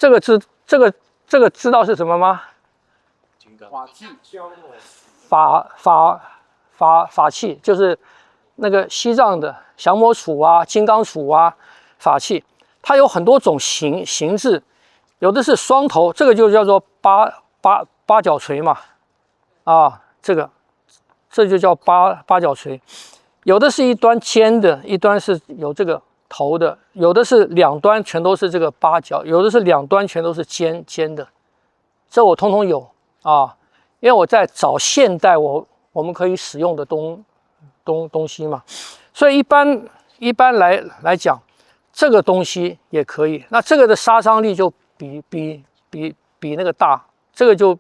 这个知道是什么吗？法器法器就是那个西藏的降魔杵啊、金刚杵啊，法器，它有很多种形制，有的是双头，这个就叫做八角锤嘛，啊，这就叫八角锤，有的是一端尖的，一端是有这个头的，有的是两端全都是这个八角，有的是两端全都是尖的，这我通通有啊，因为我在找现代我们可以使用的东西嘛，所以一般来讲，这个东西也可以。那这个的杀伤力就比那个大，这个就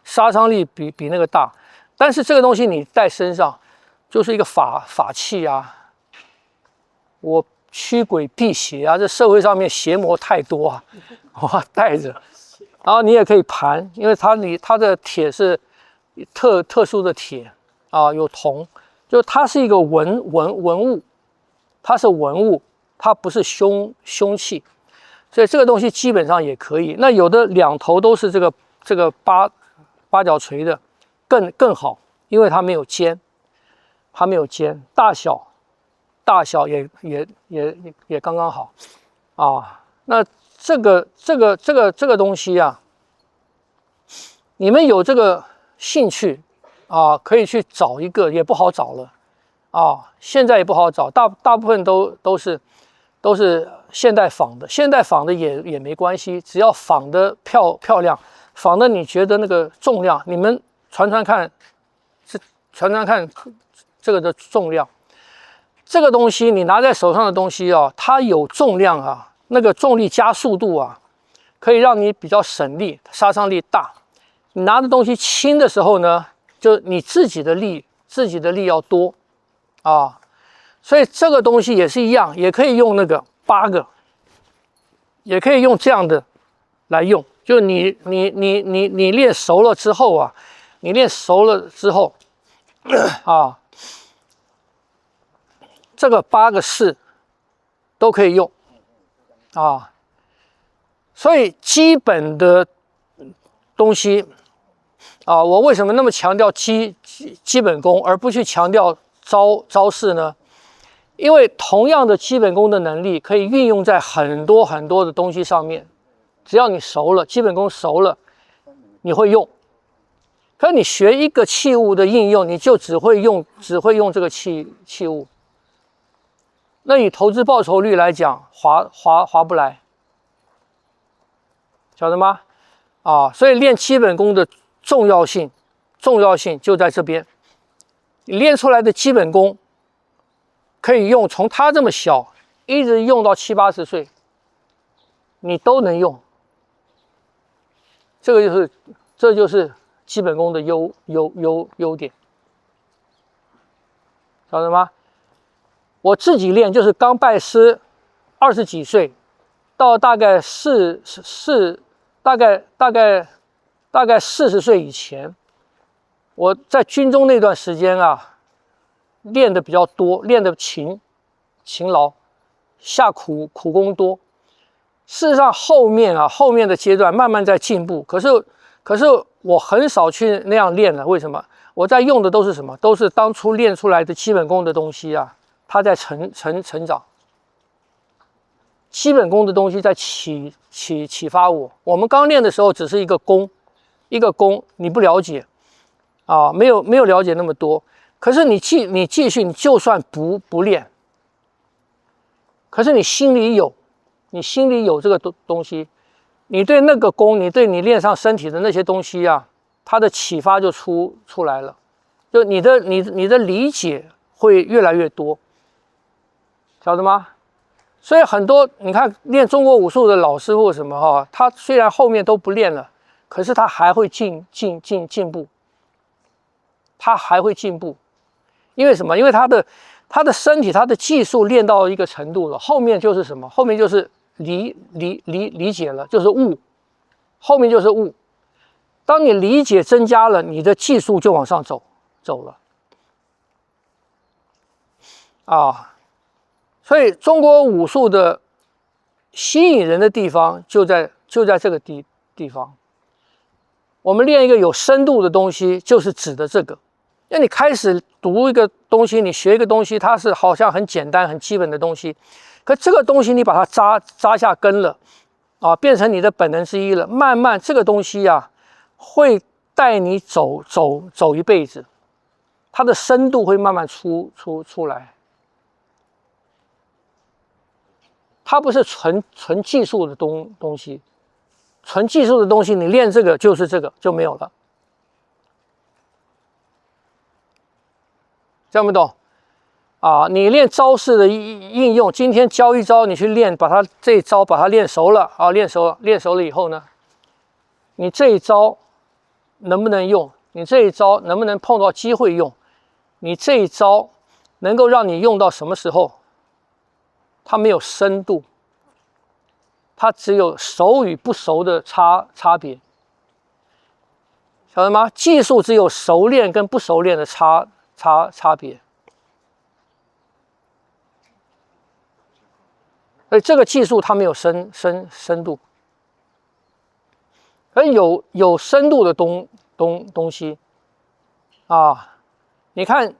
杀伤力比那个大。但是这个东西你带身上，就是一个法器啊，我驱鬼辟邪啊，这社会上面邪魔太多啊，我带着。然后你也可以盘，因为它的铁是特殊的铁啊，有铜，就它是一个文物，它是文物，它不是凶器，所以这个东西基本上也可以。那有的两头都是这个八角锤的，更好，因为它没有尖，大小也刚刚好啊。那这个东西啊，你们有这个兴趣啊，可以去找一个，也不好找了啊。现在也不好找，大部分都是现代仿的，现代仿的也没关系，只要仿的漂亮，仿的你觉得那个重量，你们传看，这个的重量。这个东西你拿在手上的东西啊，它有重量啊，那个重力加速度啊，可以让你比较省力，杀伤力大。你拿的东西轻的时候呢，就你自己的力要多啊，所以这个东西也是一样，也可以用那个8个，也可以用这样的来用。就你练熟了之后啊，啊。这个8个式都可以用啊，所以基本的东西啊，我为什么那么强调基本功，而不去强调招式呢？因为同样的基本功的能力可以运用在很多的东西上面，只要你熟了，基本功熟了，你会用。可是你学一个器物的应用，你就只会用这个器物。那以投资报酬率来讲，划不来，晓得吗？啊，所以练基本功的重要性就在这边。你练出来的基本功，可以用从他这么小一直用到70、80岁，你都能用。这就是基本功的优点，晓得吗？我自己练就是刚拜师，20几岁，到大概大概40岁以前，我在军中那段时间啊，练的比较多，练的勤劳，下苦功多。事实上后面的阶段慢慢在进步，可是我很少去那样练了。为什么？我在用的都是什么？都是当初练出来的基本功的东西啊。它在成长，基本功的东西在启发我。我们刚练的时候只是一个功，你不了解啊，没有了解那么多。可是你继续，你就算不练，可是你心里有这个东西，你对那个功，你对你练上身体的那些东西啊，它的启发就出来了，就你的理解会越来越多。晓得吗？所以很多你看练中国武术的老师傅什么哈，他虽然后面都不练了，可是他还会进步，他还会进步。因为什么？因为他的身体他的技术练到一个程度了，后面就是什么？后面就是理解了，就是悟，后面就是悟。当你理解增加了，你的技术就往上走了啊。所以中国武术的吸引人的地方就在这个地方。我们练一个有深度的东西，就是指的这个。因为你开始读一个东西，你学一个东西，它是好像很简单、很基本的东西，可这个东西你把它扎下根了，啊，变成你的本能之一了。慢慢这个东西啊，会带你走一辈子，它的深度会慢慢出来。它不是纯技术的东西，纯技术的东西，你练这个就是这个就没有了。听不懂啊？你练招式的应用，今天教一招，你去练，把它这一招把它练熟了啊，练熟了以后呢，你这一招能不能用？你这一招能不能碰到机会用？你这一招能够让你用到什么时候？它没有深度，它只有熟与不熟的差别，晓得吗？技术只有熟练跟不熟练的差别。而这个技术它没有深度，而有深度的东西啊，你看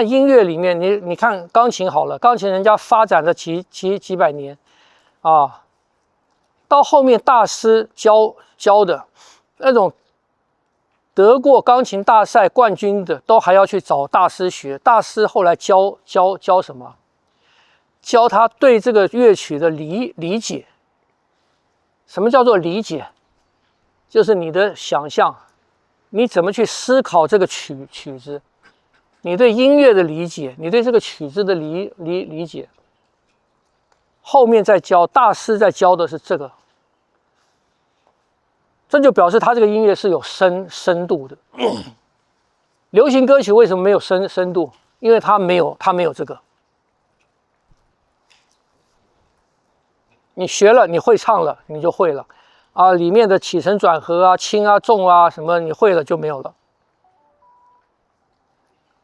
音乐里面，你看钢琴好了，钢琴人家发展了几百年啊，到后面大师教的那种得过钢琴大赛冠军的，都还要去找大师学。大师后来教什么？教他对这个乐曲的理解。什么叫做理解？就是你的想象，你怎么去思考这个曲子，你对音乐的理解，你对这个曲子的理解。后面再教，大师在教的是这个。这就表示他这个音乐是有深度的。流行歌曲为什么没有深度？因为它没有这个。你学了，你会唱了，你就会了啊。里面的起承转合啊、轻啊、重啊什么，你会了就没有了，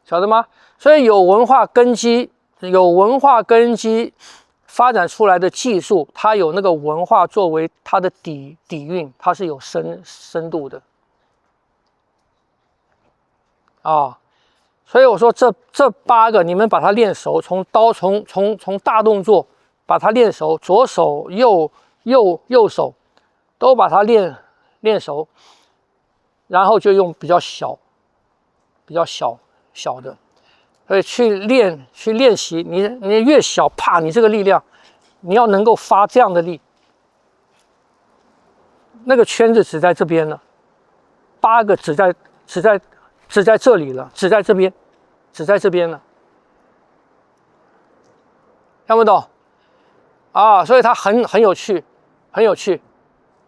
晓得吗？所以有文化根基发展出来的技术，它有那个文化作为它的底蕴，它是有深度的啊。所以我说这8个，你们把它练熟，从大动作把它练熟，左手右手都把它练熟，然后就用比较小的。所以去练习，你越小，啪，你这个力量，你要能够发这样的力，那个圈子只在这边了，8个只在这里了，只在这边了，看不懂啊？所以它很有趣，很有趣。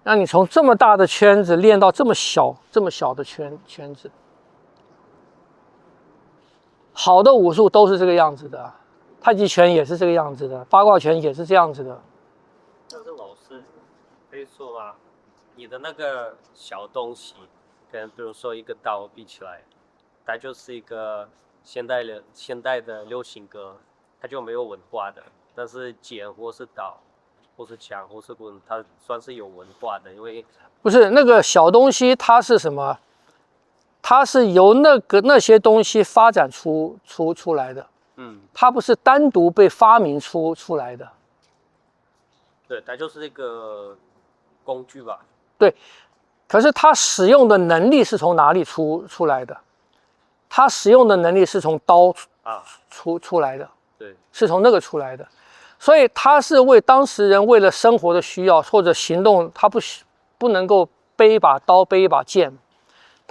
让你从这么大的圈子练到这么小的圈子。好的武术都是这个样子的，太极拳也是这个样子的，八卦拳也是这样子的。但是老师可以说吗？你的那个小东西，跟比如说一个刀比起来，它就是一个现代的流行歌，它就没有文化的。但是剑或是刀，或是枪或是棍，它算是有文化的，因为不是那个小东西，它是什么？它是由那些东西发展出来的，它不是单独被发明出来的。对，它就是一个工具吧。对，可是它使用的能力是从哪里出来的？它使用的能力是从刀出来的，对，是从那个出来的。所以它是为当时人为了生活的需要或者行动，他不能够背一把刀背一把剑。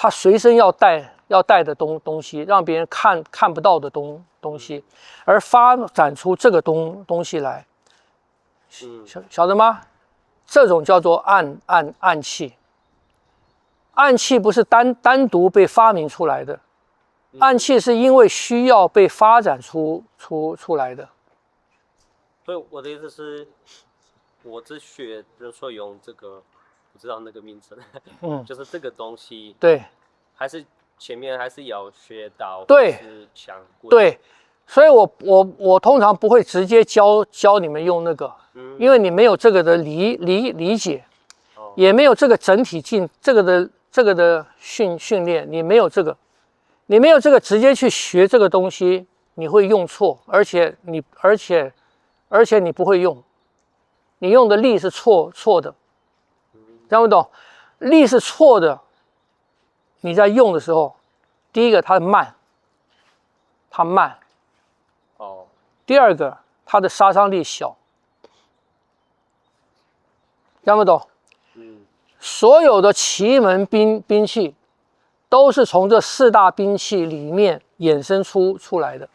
他随身要带的东西，让别人看不到的东西，而发展出这个东西来，晓得吗？这种叫做暗器。暗器不是单独被发明出来的，暗器是因为需要被发展出来的。所以我的意思是，我只学，比如说用这个。不知道那个名称，就是这个东西，对，还是前面还是要学到，对，是枪，对，所以我通常不会直接教你们用那个，因为你没有这个的理解，也没有这个整体这个的训练，你没有这个，直接去学这个东西，你会用错，而且你不会用，你用的力是错的，听不懂？力是错的，你在用的时候，第一个它慢，第二个它的杀伤力小，听不懂？所有的奇门兵器都是从这4大兵器里面衍生出来的。